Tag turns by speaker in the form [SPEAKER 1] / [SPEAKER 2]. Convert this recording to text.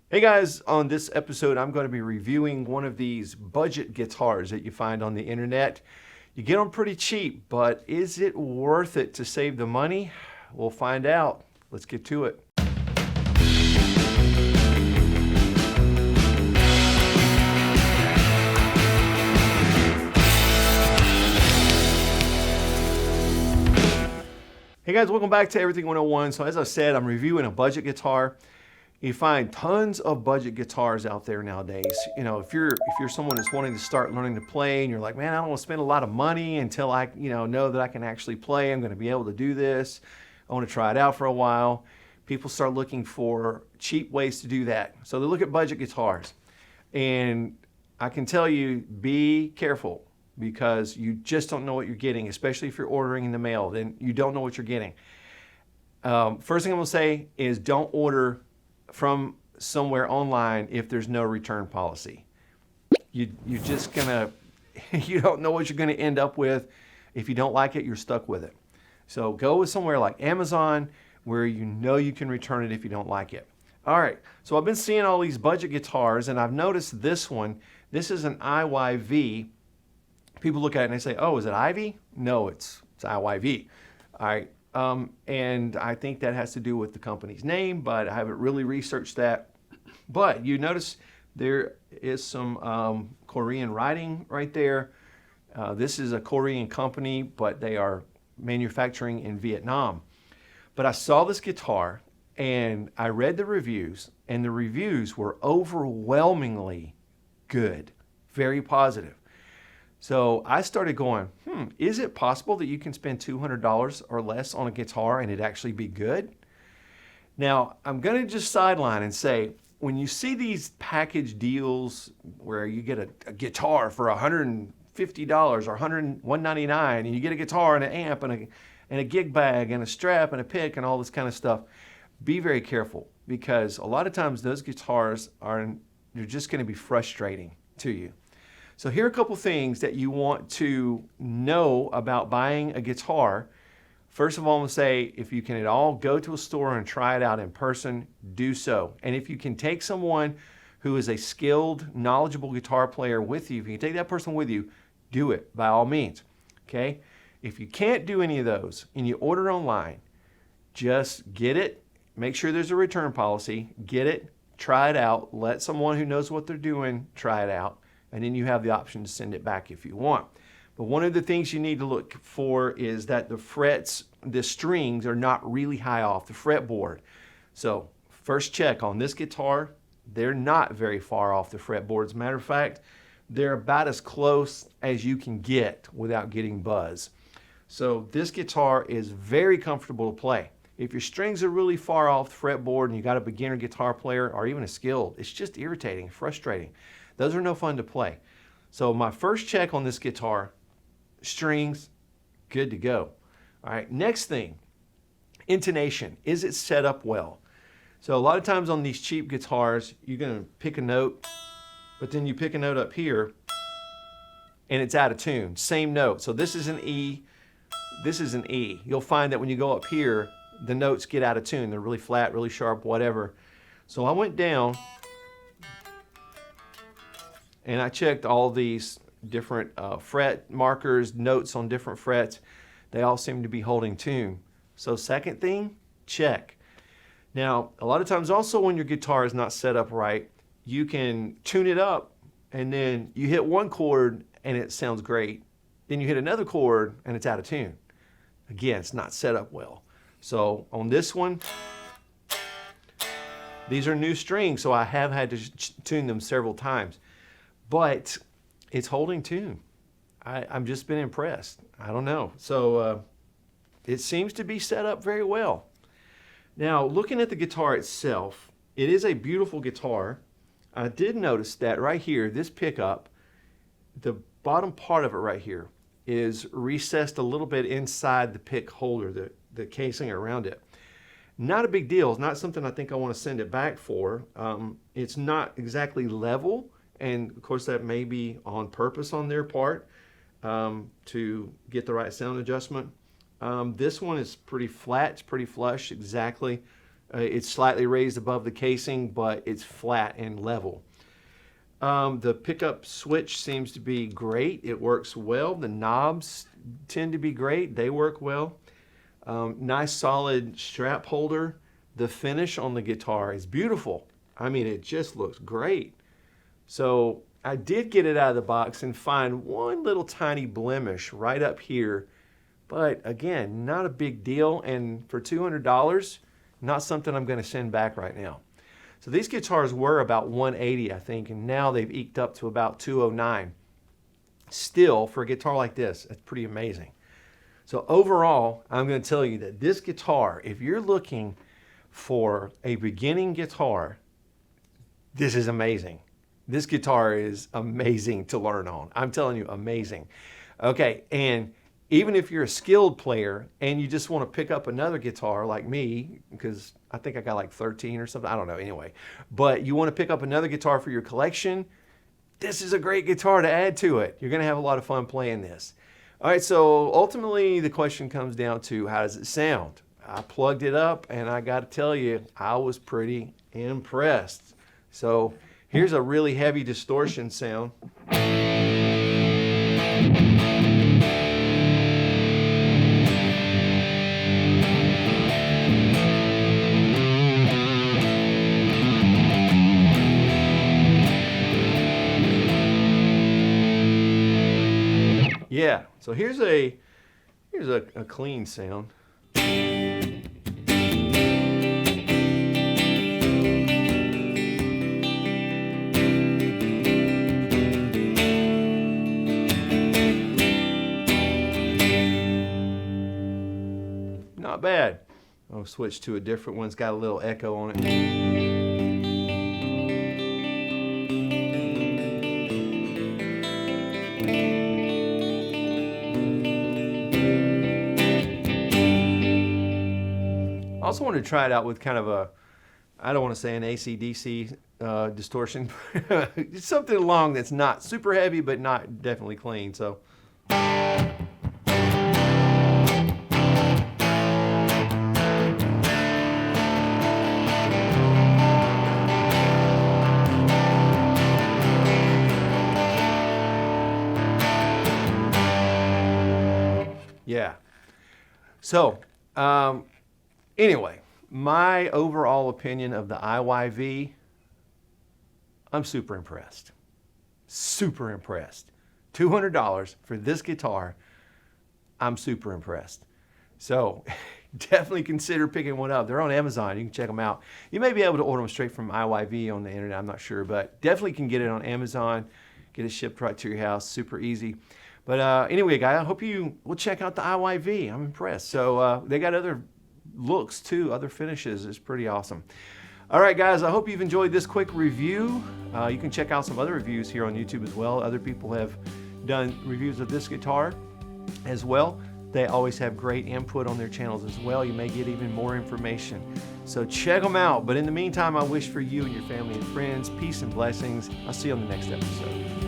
[SPEAKER 1] Hey guys, on this episode, I'm going to be reviewing one of these budget guitars that you find on the internet. You get them pretty cheap, but is it worth it to save the money? We'll find out. Let's get to it. Hey guys, welcome back to Everything 101. So as I said, I'm reviewing a budget guitar. You find tons of budget guitars out there nowadays. You know, if you're someone that's wanting to start learning to play and you're like, man, I don't want to spend a lot of money until I, know that I can actually play. I'm going to be able to do this. I want to try it out for a while. People start looking for cheap ways to do that. So they look at budget guitars. And I can tell you, be careful because you just don't know what you're getting, especially if you're ordering in the mail. Then you don't know what you're getting. First thing I'm going to say is don't order from somewhere online if there's no return policy. You're just gonna, you don't know what you're gonna end up with. If you don't like it, you're stuck with it. So go with somewhere like Amazon where you know you can return it if you don't like it. All right, so I've been seeing all these budget guitars and I've noticed this one. This is an IYV. People look at it and they say, oh, is it Ivy? No, it's IYV. All right. And I think that has to do with the company's name, but I haven't really researched that. But you notice there is some Korean writing right there. This is a Korean company, but they are manufacturing in Vietnam. But I saw this guitar and I read the reviews, and the reviews were overwhelmingly good, very positive. So I started going, is it possible that you can spend $200 or less on a guitar and it actually be good? Now, I'm going to just sideline and say, when you see these package deals where you get a guitar for $150 or $199 and you get a guitar and an amp and a gig bag and a strap and a pick and all this kind of stuff, be very careful because a lot of times those guitars they're just going to be frustrating to you. So here are a couple things that you want to know about buying a guitar. First of all, I'm going to say, if you can at all go to a store and try it out in person, do so. And if you can take someone who is a skilled, knowledgeable guitar player with you, if you can take that person with you, do it by all means, okay? If you can't do any of those and you order online, just get it, make sure there's a return policy, get it, try it out, let someone who knows what they're doing try it out. And then you have the option to send it back if you want. But one of the things you need to look for is that the frets, the strings are not really high off the fretboard. So first check on this guitar, they're not very far off the fretboard. As a matter of fact, they're about as close as you can get without getting buzz. So this guitar is very comfortable to play. If your strings are really far off the fretboard and you got a beginner guitar player or even a skilled, it's just irritating, frustrating. Those are no fun to play. So my first check on this guitar, strings, good to go. All right, next thing, intonation. Is it set up well? So a lot of times on these cheap guitars, you're gonna pick a note, but then you pick a note up here and it's out of tune, same note. So this is an E, this is an E. You'll find that when you go up here, the notes get out of tune. They're really flat, really sharp, whatever. So I went down and I checked all these different fret markers, notes on different frets. They all seem to be holding tune. So second thing, check. Now, a lot of times also when your guitar is not set up right, you can tune it up and then you hit one chord and it sounds great. Then you hit another chord and it's out of tune. Again, it's not set up well. So on this one, these are new strings, so I have had to tune them several times. But it's holding tune. I'm just been impressed. I don't know. So it seems to be set up very well. Now, looking at the guitar itself, it is a beautiful guitar. I did notice that right here, this pickup, the bottom part of it right here is recessed a little bit inside the pick holder, the casing around it. Not a big deal. It's not something I think I want to send it back for. It's not exactly level. And of course that may be on purpose on their part to get the right sound adjustment. This one is pretty flat, it's pretty flush, exactly It's slightly raised above the casing, but it's flat and level. The pickup switch seems to be great. It works well. The knobs tend to be great. They work well. Nice solid strap holder. The finish on the guitar is beautiful. I mean, it just looks great. So I did get it out of the box and find one little tiny blemish right up here. But again, not a big deal. And for $200, not something I'm going to send back right now. So these guitars were about $180, I think, and now they've eked up to about $209. Still, for a guitar like this, that's pretty amazing. So overall, I'm going to tell you that this guitar, if you're looking for a beginning guitar, this is amazing. This guitar is amazing to learn on. I'm telling you, amazing. Okay, and even if you're a skilled player and you just want to pick up another guitar like me, because I think I got like 13 or something, I don't know, anyway. But you want to pick up another guitar for your collection, this is a great guitar to add to it. You're going to have a lot of fun playing this. All right, so ultimately the question comes down to how does it sound? I plugged it up and I got to tell you, I was pretty impressed. So here's a really heavy distortion sound. Yeah, so here's a clean sound. Not bad. I'll switch to a different one. It's got a little echo on it. I also wanted to try it out with kind of a, I don't want to say an AC/DC distortion, it's something along that's not super heavy, but not definitely clean. So. Yeah. So, anyway, my overall opinion of the IYV, I'm super impressed. Super impressed. $200 for this guitar, I'm super impressed. So definitely consider picking one up. They're on Amazon. You can check them out. You may be able to order them straight from IYV on the internet. I'm not sure, but definitely can get it on Amazon. Get it shipped right to your house. Super easy. But anyway, guys, I hope you will check out the IYV. I'm impressed. So they got other looks too, other finishes. It's pretty awesome. All right, guys, I hope you've enjoyed this quick review. You can check out some other reviews here on YouTube as well. Other people have done reviews of this guitar as well. They always have great input on their channels as well. You may get even more information. So check them out. But in the meantime, I wish for you and your family and friends peace and blessings. I'll see you on the next episode.